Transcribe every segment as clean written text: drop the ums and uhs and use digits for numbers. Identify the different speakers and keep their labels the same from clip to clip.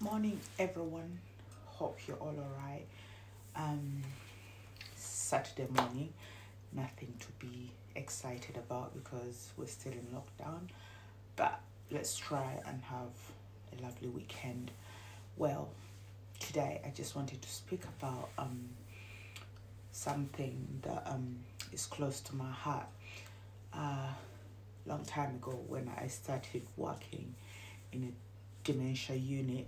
Speaker 1: Morning, everyone. Hope you're all alright. Saturday morning, nothing to be excited about because we're still in lockdown. But let's try and have a lovely weekend. Well, today I just wanted to speak about something that is close to my heart. Long time ago, when I started working in a dementia unit,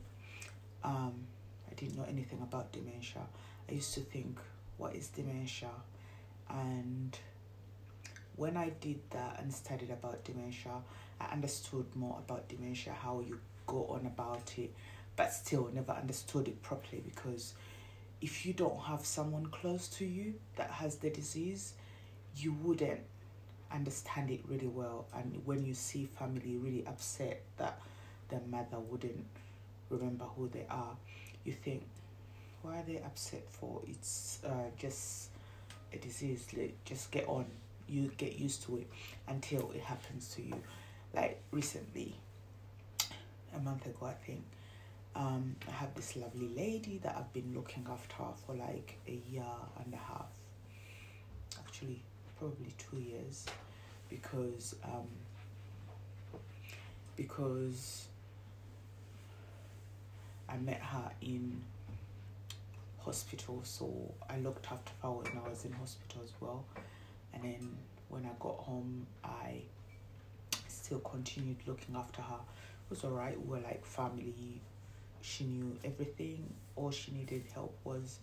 Speaker 1: I didn't know anything about dementia. I used to think, what is dementia? And when I did that and studied about dementia, I understood more about dementia, how you go on about it, but still never understood it properly, because if you don't have someone close to you that has the disease, you wouldn't understand it really well. And when you see family really upset that their mother wouldn't remember who they are, you think, why are they upset for? It's just a disease. Just get on. You get used to it until it happens to you. Like recently, a month ago, I think, I have this lovely lady that I've been looking after for like a year and a half. Actually, probably 2 years, because I met her in hospital, so I looked after her when I was in hospital as well. And then when I got home, I still continued looking after her. It was alright. We were like family. She knew everything. All she needed help was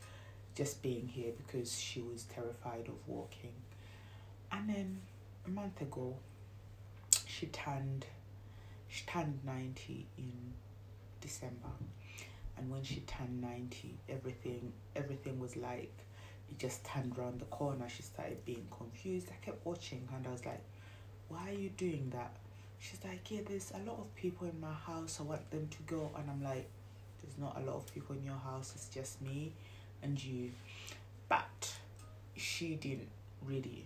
Speaker 1: just being here, because she was terrified of walking. And then a month ago, she turned 90 in December. And when she turned 90, everything was like, it just turned around the corner. She started being confused. I kept watching her and I was like, why are you doing that? She's like, yeah, there's a lot of people in my house. I want them to go. And I'm like, there's not a lot of people in your house. It's just me and you. But she didn't really.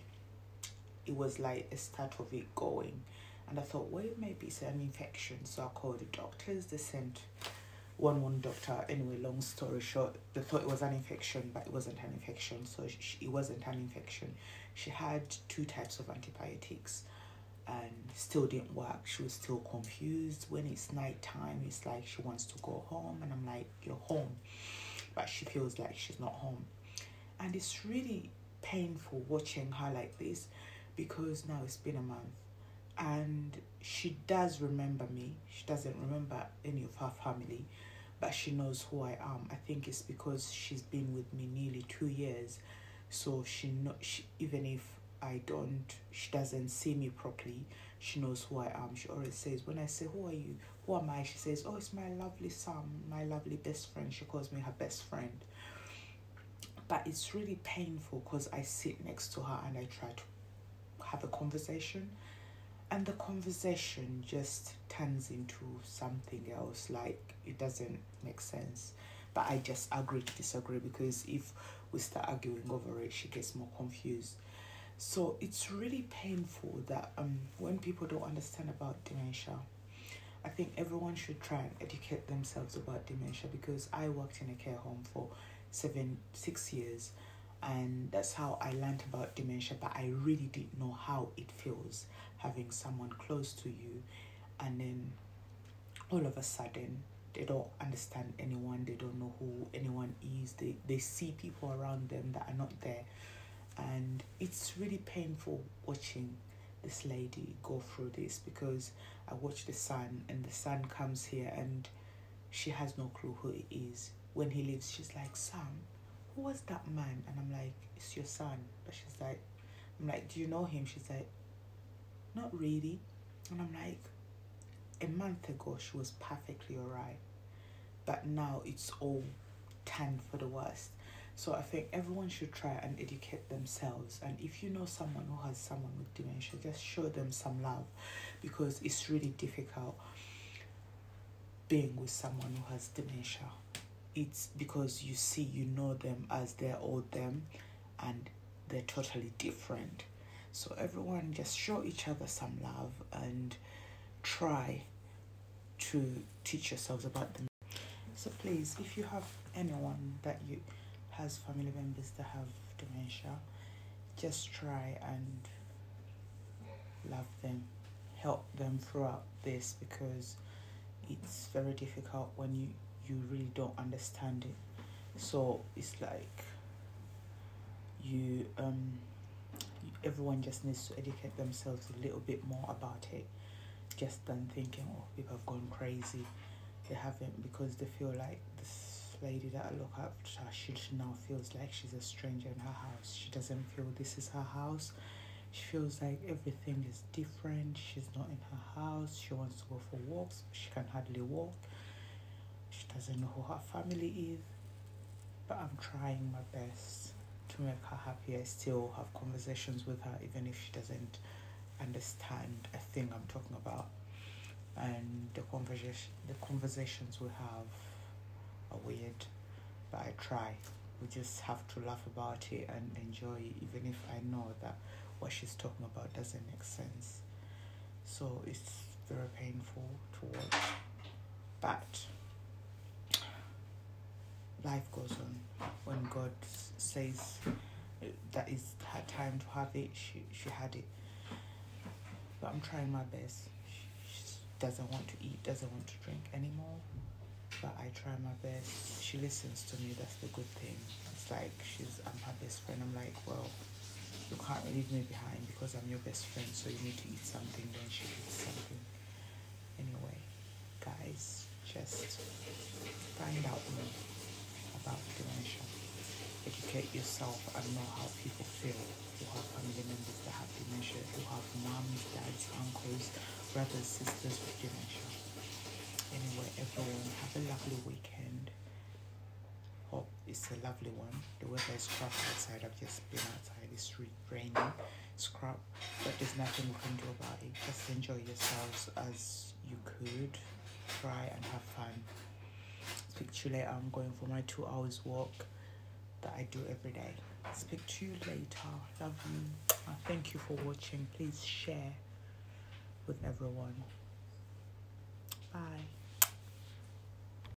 Speaker 1: It was like a start of it going. And I thought, well, maybe it's an infection. So I called the doctors. They sent one doctor. Anyway, long story short, they thought it was an infection, but it wasn't an infection. So it wasn't an infection. She had 2 types of antibiotics and still didn't work. She was still confused. When it's night time, it's like she wants to go home. And I'm like, you're home. But she feels like she's not home. And it's really painful watching her like this, because now it's been a month. And she does remember me. She doesn't remember any of her family, but she knows who I am. I think it's because she's been with me nearly 2 years. So she even if she doesn't see me properly, she knows who I am. She always says, when I say, who are you? Who am I? She says, oh, it's my lovely son, my lovely best friend. She calls me her best friend. But it's really painful because I sit next to her and I try to have a conversation. And the conversation just turns into something else, like it doesn't make sense. But I just agree to disagree, because if we start arguing over it, she gets more confused. So it's really painful that when people don't understand about dementia, I think everyone should try and educate themselves about dementia, because I worked in a care home for 6 years. And that's how I learned about dementia, but I really didn't know how it feels having someone close to you. And then all of a sudden, they don't understand anyone. They don't know who anyone is. They see people around them that are not there. And it's really painful watching this lady go through this, because I watch the son, and the son comes here and she has no clue who he is. When he leaves, she's like, Sam, who was that man? And I'm like, it's your son. But I'm like, do you know him? She's like, not really. And I'm like, a month ago she was perfectly alright, but now it's all turned for the worst. So I think everyone should try and educate themselves. And if you know someone who has someone with dementia, just show them some love, because it's really difficult being with someone who has dementia. It's because you know them as their old them, and they're totally different. So everyone just show each other some love and try to teach yourselves about them. So please, if you have anyone that you has family members that have dementia, just try and love them, help them throughout this, because it's very difficult when you really don't understand it. So it's like everyone just needs to educate themselves a little bit more about it, just than thinking, oh, people have gone crazy. They haven't, because they feel like this lady that I look after, she now feels like she's a stranger in her house. She doesn't feel this is her house. She feels like everything is different. She's not in her house. She wants to go for walks, but she can hardly walk. She doesn't know who her family is. But I'm trying my best to make her happy. I still have conversations with her, even if she doesn't understand a thing I'm talking about. And the conversations we have are weird, but I try. We just have to laugh about it and enjoy it, even if I know that what she's talking about doesn't make sense. So it's very painful to watch, but life goes on. When God says that it's her time to have it, she had it. But I'm trying my best. She doesn't want to eat, doesn't want to drink anymore, but I try my best. She listens to me. That's the good thing. It's like I'm her best friend. I'm like, well, you can't leave me behind because I'm your best friend, so you need to eat something. Then she eats something. Anyway, guys, just find out more about dementia. Educate yourself and know how people feel who have family members that have dementia, who have moms, dads, uncles, brothers, sisters with dementia. Anyway, everyone, have a lovely weekend. Hope it's a lovely one. The weather is crap outside. I've just been outside. It's raining. It's crap, but there's nothing we can do about it. Just enjoy yourselves as you could. Try and have fun. Speak to you later. I'm going for my 2 hours walk that I do every day. Speak to you later. Love you. Thank you for watching. Please share with everyone. Bye.